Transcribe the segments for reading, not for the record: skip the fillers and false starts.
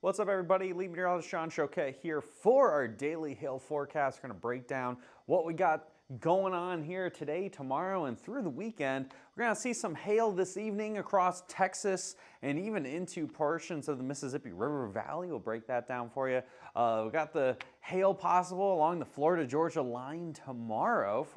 What's up, everybody? Lead meteorologist Sean Choquette here for our daily hail forecast. We're going to break down what we got going on here today, tomorrow, and through the weekend. We're going to see some hail this evening across Texas and even into portions of the Mississippi River Valley. We'll break that down for you. We got the hail possible along the Florida-Georgia line tomorrow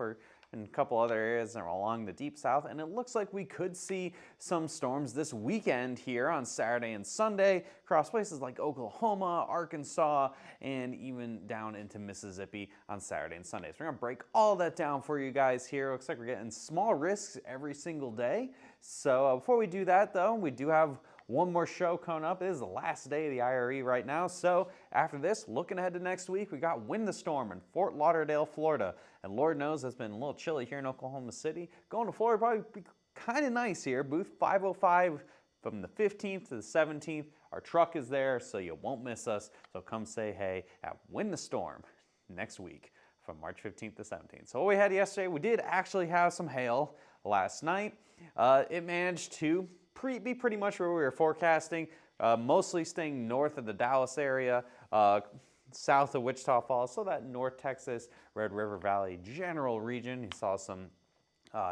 and a couple other areas along the deep south, and it looks like we could see some storms this weekend here on Saturday and Sunday across places like Oklahoma, Arkansas, and even down into Mississippi on Saturday and Sunday. So we're gonna break all that down for you guys here. Looks like we're getting small risks every single day. So before we do that though, we do have one more show coming up. It is the last day of the IRE right now. So after this, looking ahead to next week, we got Wind the Storm in Fort Lauderdale, Florida. And Lord knows it's been a little chilly here in Oklahoma City. Going to Florida probably be kind of nice here. Booth 505 from the 15th to the 17th. Our truck is there, so you won't miss us. So come say hey at Wind the Storm next week from March 15th to 17th. So what we had yesterday, we did actually have some hail last night. It managed to be pretty much where we were forecasting, mostly staying north of the Dallas area, south of Wichita Falls, so that North Texas, Red River Valley general region. You saw some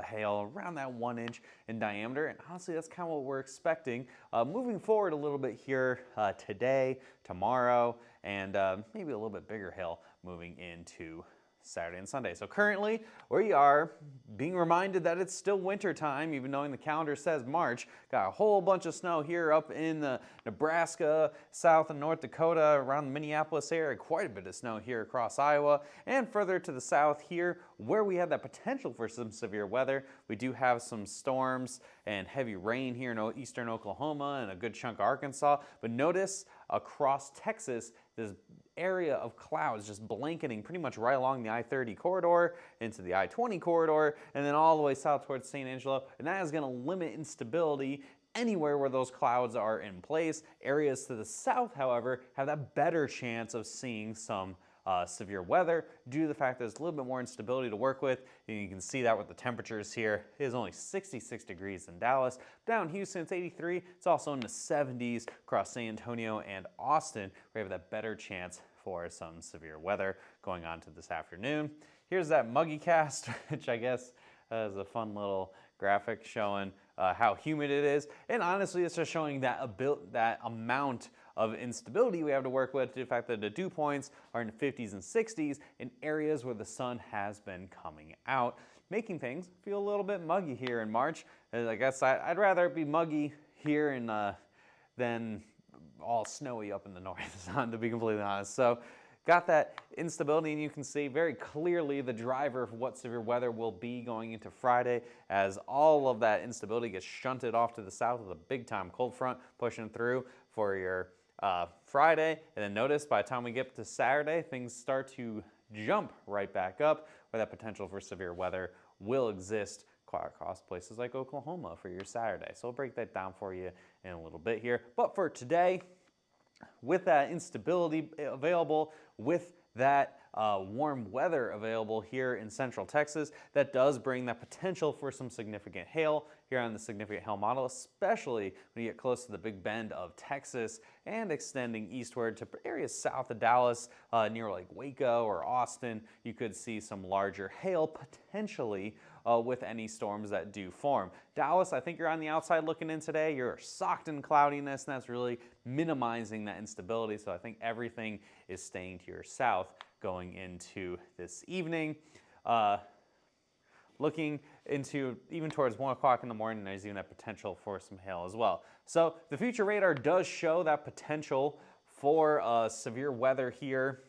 hail around that 1 inch in diameter, and honestly that's kind of what we're expecting moving forward a little bit here today, tomorrow, and maybe a little bit bigger hail moving into Saturday and Sunday. So currently we are being reminded that it's still winter time, even though the calendar says March. Got a whole bunch of snow here up in the Nebraska, South and North Dakota, around the Minneapolis area. Quite a bit of snow here across Iowa, and further to the south here where we have that potential for some severe weather. We do have some storms and heavy rain here in eastern Oklahoma and a good chunk of Arkansas. But notice across Texas, this area of clouds just blanketing pretty much right along the I-30 corridor into the I-20 corridor and then all the way south towards St. Angelo, and that is going to limit instability anywhere where those clouds are in place. Areas to the south, however, have that better chance of seeing some severe weather due to the fact that there's a little bit more instability to work with. And you can see that with the temperatures here. It is only 66 degrees in Dallas. Down in Houston, it's 83. It's also in the 70s across San Antonio and Austin. We have that better chance for some severe weather going on to this afternoon. Here's that muggy cast, which I guess is a fun little graphic showing how humid it is. And honestly, it's just showing that amount of instability we have to work with, the fact that the dew points are in the 50s and 60s in areas where the sun has been coming out, making things feel a little bit muggy here in March. And I guess I'd rather it be muggy here than all snowy up in the north, to be completely honest. So got that instability, and you can see very clearly the driver of what severe weather will be going into Friday, as all of that instability gets shunted off to the south with a big time cold front pushing through for your Friday. And then notice by the time we get to Saturday, things start to jump right back up, where that potential for severe weather will exist across places like Oklahoma for your Saturday. So we'll break that down for you in a little bit here. But for today, with that instability available, with that warm weather available here in central Texas, that does bring that potential for some significant hail here on the significant hail model, especially when you get close to the Big Bend of Texas and extending eastward to areas south of Dallas, near like Waco or Austin. You could see some larger hail potentially with any storms that do form. Dallas, I think you're on the outside looking in today. You're socked in cloudiness, and that's really minimizing that instability. So I think everything is staying to your south going into this evening. Looking into even towards 1 o'clock in the morning, there's even a potential for some hail as well. So the future radar does show that potential for severe weather here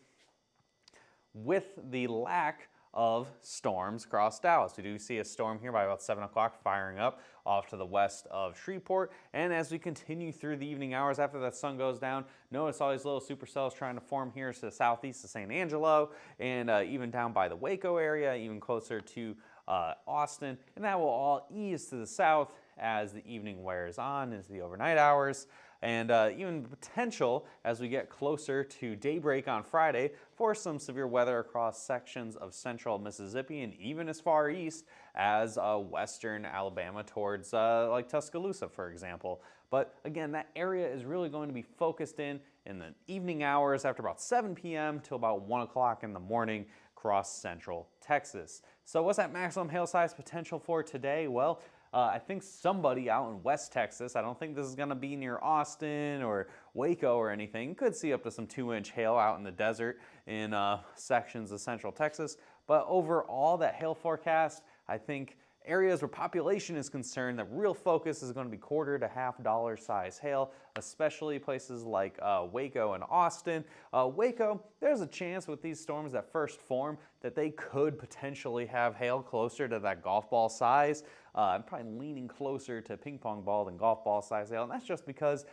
with the lack of storms across Dallas. We do see a storm here by about 7 o'clock firing up off to the west of Shreveport. And as we continue through the evening hours after that sun goes down, notice all these little supercells trying to form here to the southeast of San Angelo and even down by the Waco area, even closer to Austin. And that will all ease to the south as the evening wears on into the overnight hours. and even potential as we get closer to daybreak on Friday for some severe weather across sections of central Mississippi and even as far east as western Alabama towards like Tuscaloosa, for example. But again, that area is really going to be focused in the evening hours after about 7 p.m. till about 1 o'clock in the morning across central Texas. So what's that maximum hail size potential for today? Well, I think somebody out in West Texas, I don't think this is going to be near Austin or Waco or anything, could see up to some 2-inch hail out in the desert in sections of central Texas. But overall, that hail forecast, I think areas where population is concerned, the real focus is going to be quarter to $half size hail, especially places like Waco and Austin. Waco, there's a chance with these storms that first form that they could potentially have hail closer to that golf ball size. I'm probably leaning closer to ping pong ball than golf ball size hail, and that's just because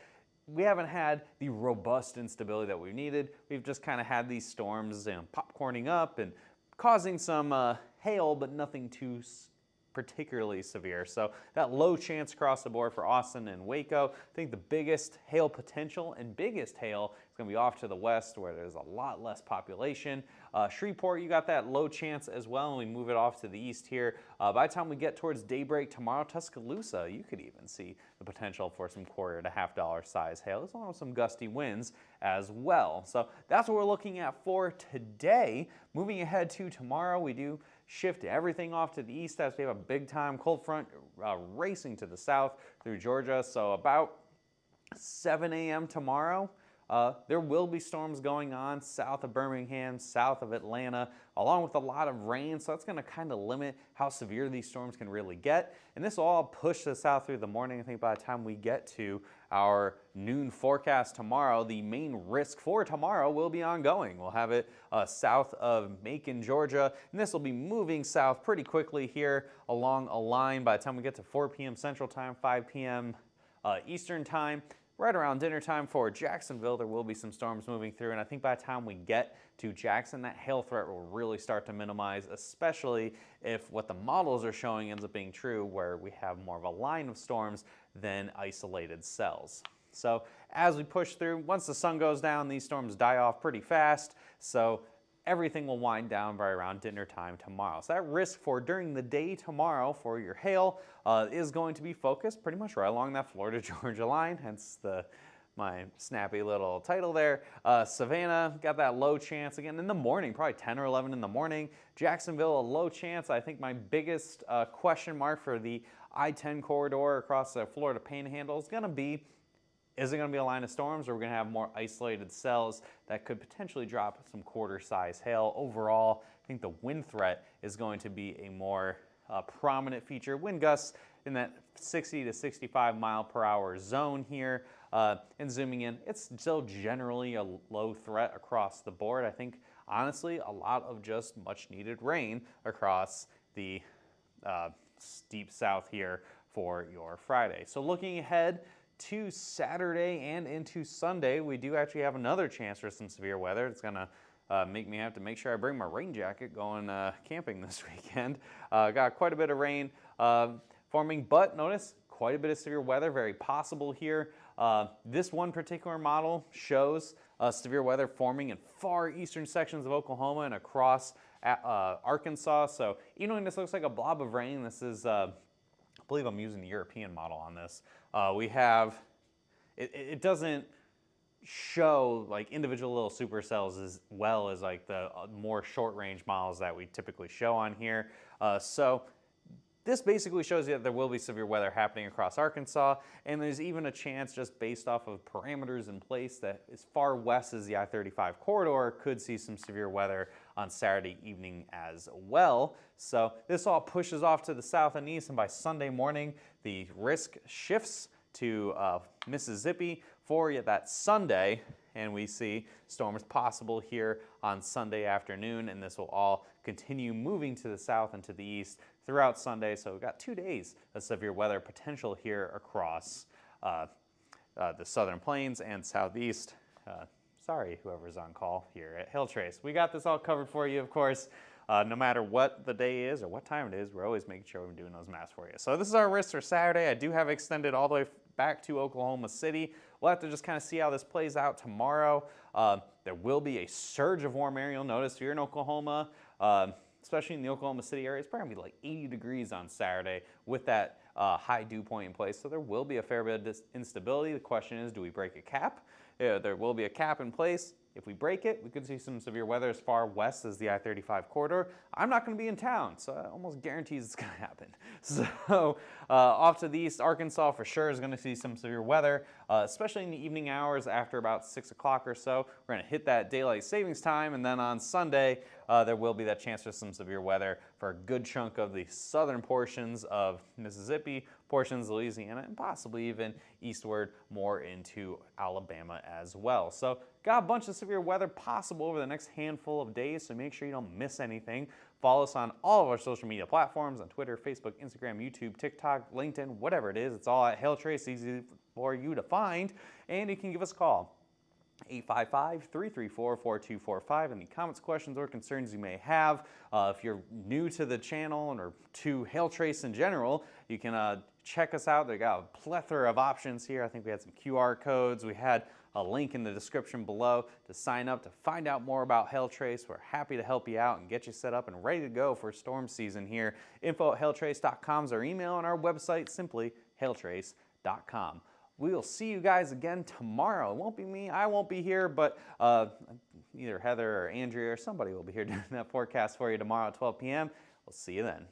we haven't had the robust instability that we needed. We've just kind of had these storms, popcorning up and causing some hail, but nothing too particularly severe. So that low chance across the board for Austin and Waco. I think the biggest hail potential and biggest hail is going to be off to the west where there's a lot less population. Shreveport, you got that low chance as well, and we move it off to the east here. By the time we get towards daybreak tomorrow, Tuscaloosa, you could even see the potential for some quarter to $half size hail, as well as some gusty winds as well. So that's what we're looking at for today. Moving ahead to tomorrow, we do shift everything off to the east as we have a big time cold front racing to the south through Georgia. So about 7 a.m. tomorrow, there will be storms going on south of Birmingham, south of Atlanta, along with a lot of rain. So that's going to kind of limit how severe these storms can really get. And this will all push to the south through the morning. I think by the time we get to our noon forecast tomorrow, the main risk for tomorrow will be ongoing. We'll have it south of Macon, Georgia, and this will be moving south pretty quickly here along a line by the time we get to 4 p.m. Central Time, 5 p.m. Eastern Time. Right around dinner time for Jacksonville, there will be some storms moving through, and I think by the time we get to Jackson, that hail threat will really start to minimize, especially if what the models are showing ends up being true, where we have more of a line of storms than isolated cells. So as we push through, once the sun goes down, these storms die off pretty fast, so everything will wind down by around dinner time tomorrow. So that risk for during the day tomorrow for your hail is going to be focused pretty much right along that Florida-Georgia line, hence my snappy little title there. Savannah got that low chance again in the morning, probably 10 or 11 in the morning. Jacksonville, a low chance. I think my biggest question mark for the I-10 corridor across the Florida Panhandle is going to be, is it going to be a line of storms, or we're going to have more isolated cells that could potentially drop some quarter-size hail? Overall, I think the wind threat is going to be a more prominent feature. Wind gusts in that 60 to 65 mile per hour zone here. And zooming in, it's still generally a low threat across the board. I think, honestly, a lot of just much needed rain across the deep south here for your Friday. So looking ahead to Saturday and into Sunday, we do actually have another chance for some severe weather. It's going to make me have to make sure I bring my rain jacket going camping this weekend. Got quite a bit of rain forming, but notice quite a bit of severe weather, very possible here. This one particular model shows severe weather forming in far eastern sections of Oklahoma and across Arkansas. So even when this looks like a blob of rain, this is, I believe I'm using the European model on this. We have, it doesn't show like individual little supercells as well as like the more short range models that we typically show on here. So this basically shows you that there will be severe weather happening across Arkansas, and there's even a chance, just based off of parameters in place, that as far west as the I-35 corridor could see some severe weather on Saturday evening as well. So this all pushes off to the south and east, and by Sunday morning, the risk shifts to Mississippi for that Sunday, and we see storms possible here on Sunday afternoon, and this will all continue moving to the south and to the east throughout Sunday. So we've got 2 days of severe weather potential here across the southern plains and southeast. Sorry, whoever's on call here at Hail Trace. We got this all covered for you, of course. No matter what the day is or what time it is, we're always making sure we're doing those maps for you. So this is our risks for Saturday. I do have extended all the way back to Oklahoma City. we'll have to just kind of see how this plays out tomorrow. There will be a surge of warm air. You'll notice if you're in Oklahoma, especially in the Oklahoma City area, it's probably going to be like 80 degrees on Saturday with that high dew point in place. So there will be a fair bit of instability. The question is, do we break a cap? There will be a cap in place. If we break it, we could see some severe weather as far west as the I-35 corridor. I'm not going to be in town, so that almost guarantees it's going to happen. So off to the east, Arkansas for sure is going to see some severe weather, especially in the evening hours after about 6 o'clock or so. We're going to hit that daylight savings time, and then on Sunday, there will be that chance for some severe weather for a good chunk of the southern portions of Mississippi, portions of Louisiana, and possibly even eastward more into Alabama as well. So got a bunch of severe weather possible over the next handful of days, so make sure you don't miss anything. Follow us on all of our social media platforms on Twitter, Facebook, Instagram, YouTube, TikTok, LinkedIn, whatever it is. It's all at Hailtrace, easy for you to find, and you can give us a call. 855-334-4245. Any comments, questions, or concerns you may have. If you're new to the channel or to Hailtrace in general, you can check us out. They got a plethora of options here. I think we had some QR codes. We had a link in the description below to sign up to find out more about Hailtrace. We're happy to help you out and get you set up and ready to go for storm season here. info@hailtrace.com is our email, and our website simply hailtrace.com. We will see you guys again tomorrow. It won't be me, I won't be here, but either Heather or Andrea or somebody will be here doing that forecast for you tomorrow at 12 p.m. We'll see you then.